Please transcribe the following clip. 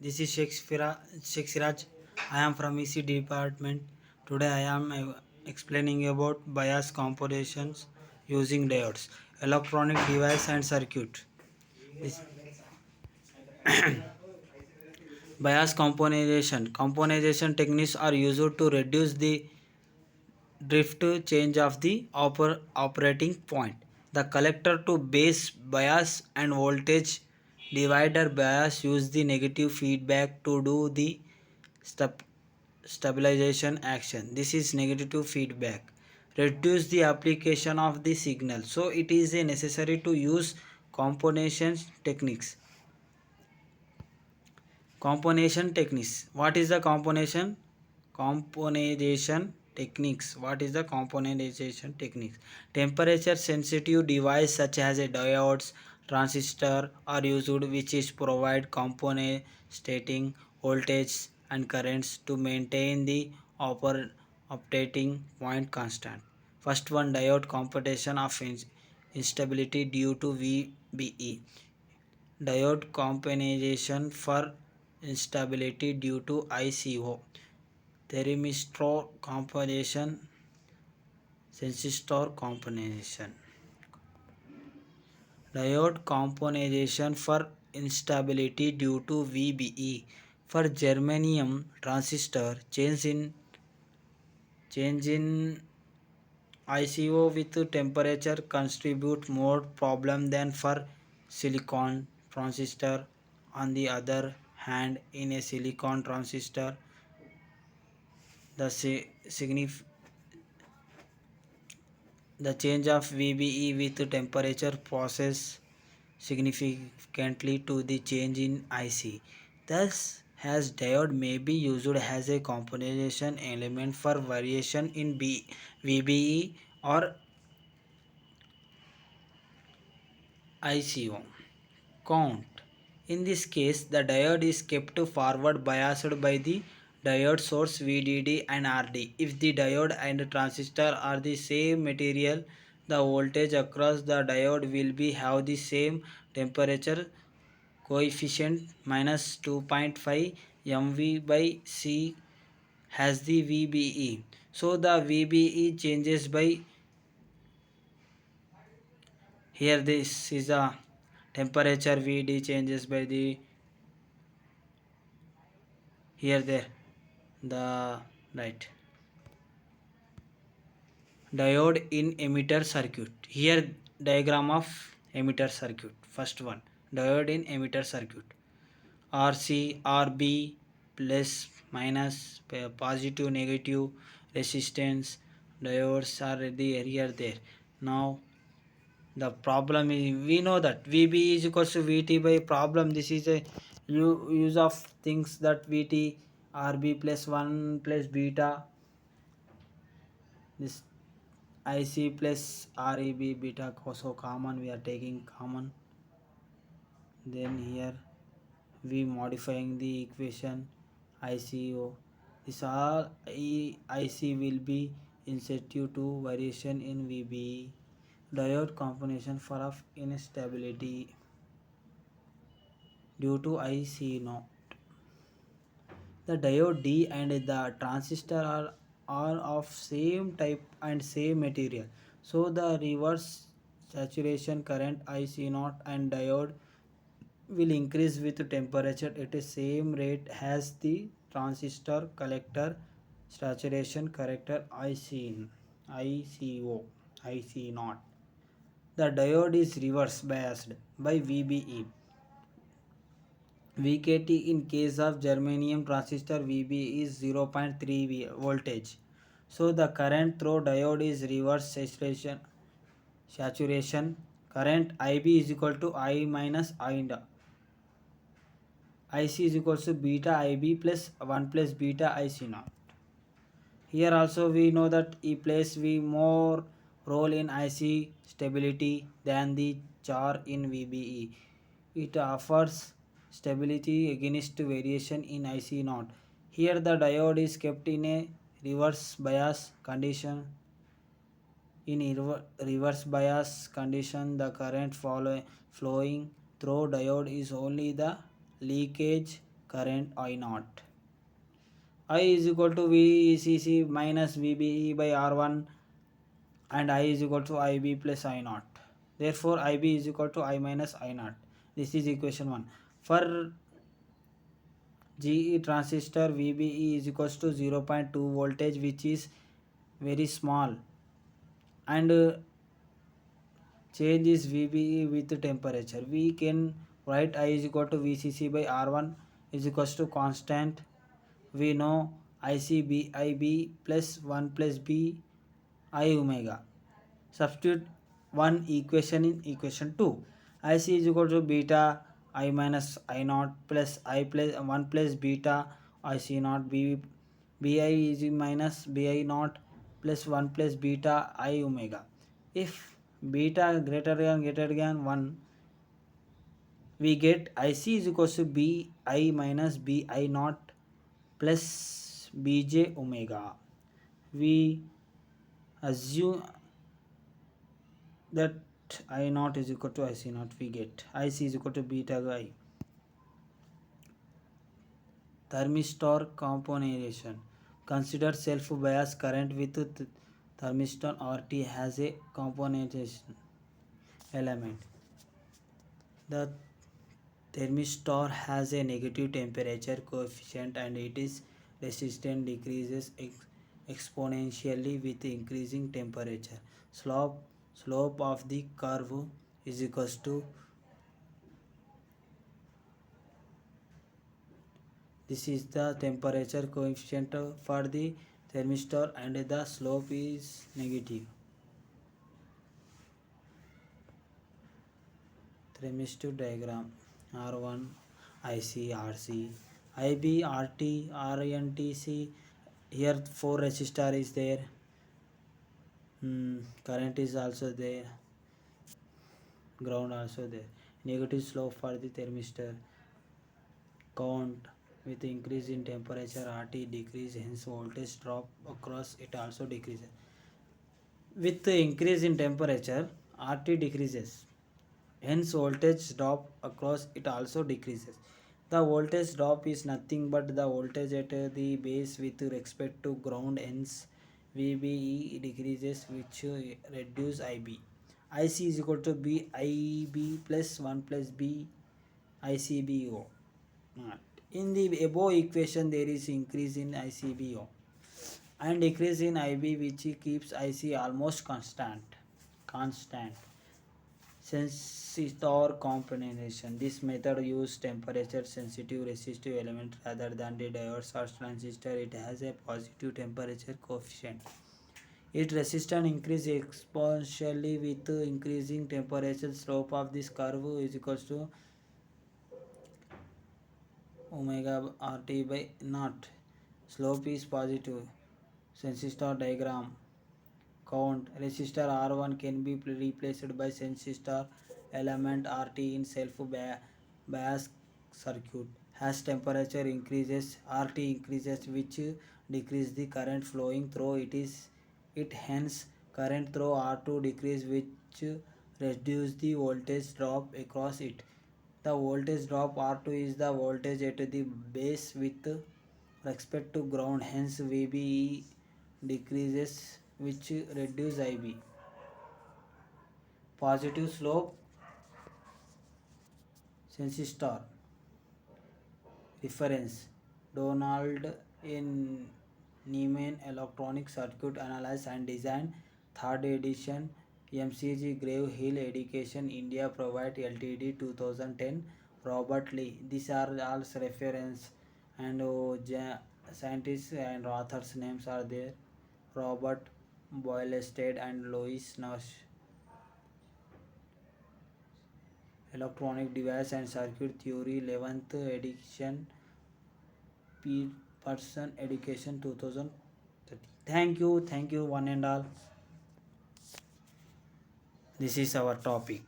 This is Sheikh Siraj. I am from EC department. Today I am explaining about bias compositions using diodes, electronic device and circuit. This bias composition techniques are used to reduce the drift change of the operating point. The collector to base bias and voltage divider bias use the negative feedback to do the step stabilization action. This is negative feedback. Reduce the application of the signal. So it is a necessary to use combination techniques. Combination techniques. What is the combination? Componentization techniques. What is the componentization techniques? Temperature sensitive device such as a diodes, transistor are used which is provide compensating voltage and currents to maintain the operating point constant. First one, diode computation of instability due to VBE. Diode compensation for instability due to ICO. Thermistor compensation, transistor compensation. Diode compensation for instability due to VBE. For germanium transistor, change in ICO with temperature contribute more problem than for silicon transistor. On the other hand, in a silicon transistor, the the change of VBE with temperature passes significantly to the change in IC. Thus, as diode may be used as a compensation element for variation in VBE or ICO. Count. In this case, the diode is kept forward biased by the diode source VDD and RD. If the diode and transistor are the same material, the voltage across the diode will be have the same temperature coefficient minus 2.5 mV by C has the VBE. So the VBE changes by here this is a temperature VD changes by the here there the right diode in emitter circuit. Here diagram of emitter circuit. First one, diode in emitter circuit. RC RB plus minus positive negative resistance diodes are the here there. Now the problem is we know that VB is equals to VT by problem. This is a use of things that VT RB plus 1 plus beta, this IC plus REB beta also common, we are taking common. Then here we modifying the equation ICO. This all IC will be insensitive to variation in VBE. Diode combination for of instability due to IC no. The diode D and the transistor are of same type and same material. So the reverse saturation current IC0 and diode will increase with temperature at the same rate as the transistor collector saturation character ICO IC0. The diode is reverse biased by VBE. VKT in case of germanium transistor VB is 0.3 voltage. So the current through diode is reverse saturation current IB is equal to I minus I and IC is equal to beta IB plus 1 plus beta IC naught. Here also we know that E plays V more role in IC stability than the char in VBE. It offers stability against variation in IC naught. Here the diode is kept in a reverse bias condition. In reverse bias condition, the current flowing through diode is only the leakage current I naught. I is equal to VCC minus VBE by R1 and I is equal to IB plus I naught. Therefore, IB is equal to I minus I naught. This is equation 1. For GE transistor, VBE is equals to 0.2 voltage, which is very small, and change is VBE with temperature. We can write I is equal to VCC by R1 is equals to constant. We know ICB plus 1 plus B I omega. Substitute one equation in equation 2. IC is equal to beta I minus I naught plus I plus 1 plus beta IC naught BI is minus BI naught plus 1 plus beta I omega. If beta greater than 1, we get IC is equal to BI minus BI naught plus BJ omega. We assume that I naught is equal to IC naught. We get IC is equal to beta I. Thermistor componentation. Consider self bias current with thermistor RT has a componentation element. The thermistor has a negative temperature coefficient and its resistance decreases exponentially with increasing temperature. Slope of the curve is equals to, this is the temperature coefficient for the thermistor and the slope is negative. Thermistor diagram R1 IC RC IB RT RNTC. Here 4 resistor is there. Current is also there. Ground also there. Negative slope for the thermistor. Count with increase in temperature RT decrease, hence voltage drop across it also decreases. With the increase in temperature RT decreases, hence voltage drop across it also decreases. The voltage drop is nothing but the voltage at the base with respect to ground, hence VBE decreases, which reduce IB. IC is equal to BIB plus 1 plus B ICBO. In the above equation, there is increase in ICBO and decrease in IB, which keeps IC almost constant. Transistor combination. This method uses temperature sensitive resistive element rather than the diodes or transistor. It has a positive temperature coefficient. Its resistance increases exponentially with increasing temperature. Slope of this curve is equals to omega RT by naught. Slope is positive. Transistor diagram. Count. Resistor R1 can be replaced by transistor element RT in self bias circuit. As temperature increases, RT increases, which decrease the current flowing through it. Hence, current through R2 decrease, which reduce the voltage drop across it. The voltage drop R2 is the voltage at the base with respect to ground, hence VBE decreases, which reduce IB. Positive slope transistor reference. Donald in Niemann Electronic Circuit Analysis and Design, 3rd edition, MCG Grave Hill Education India Provide Ltd 2010. Robert Lee. These are all reference, and scientists and authors names are there. Robert Boylested and Louis Nash. Electronic Device and Circuit Theory, 11th edition, Person Education 2030. Thank you, one and all. This is our topic.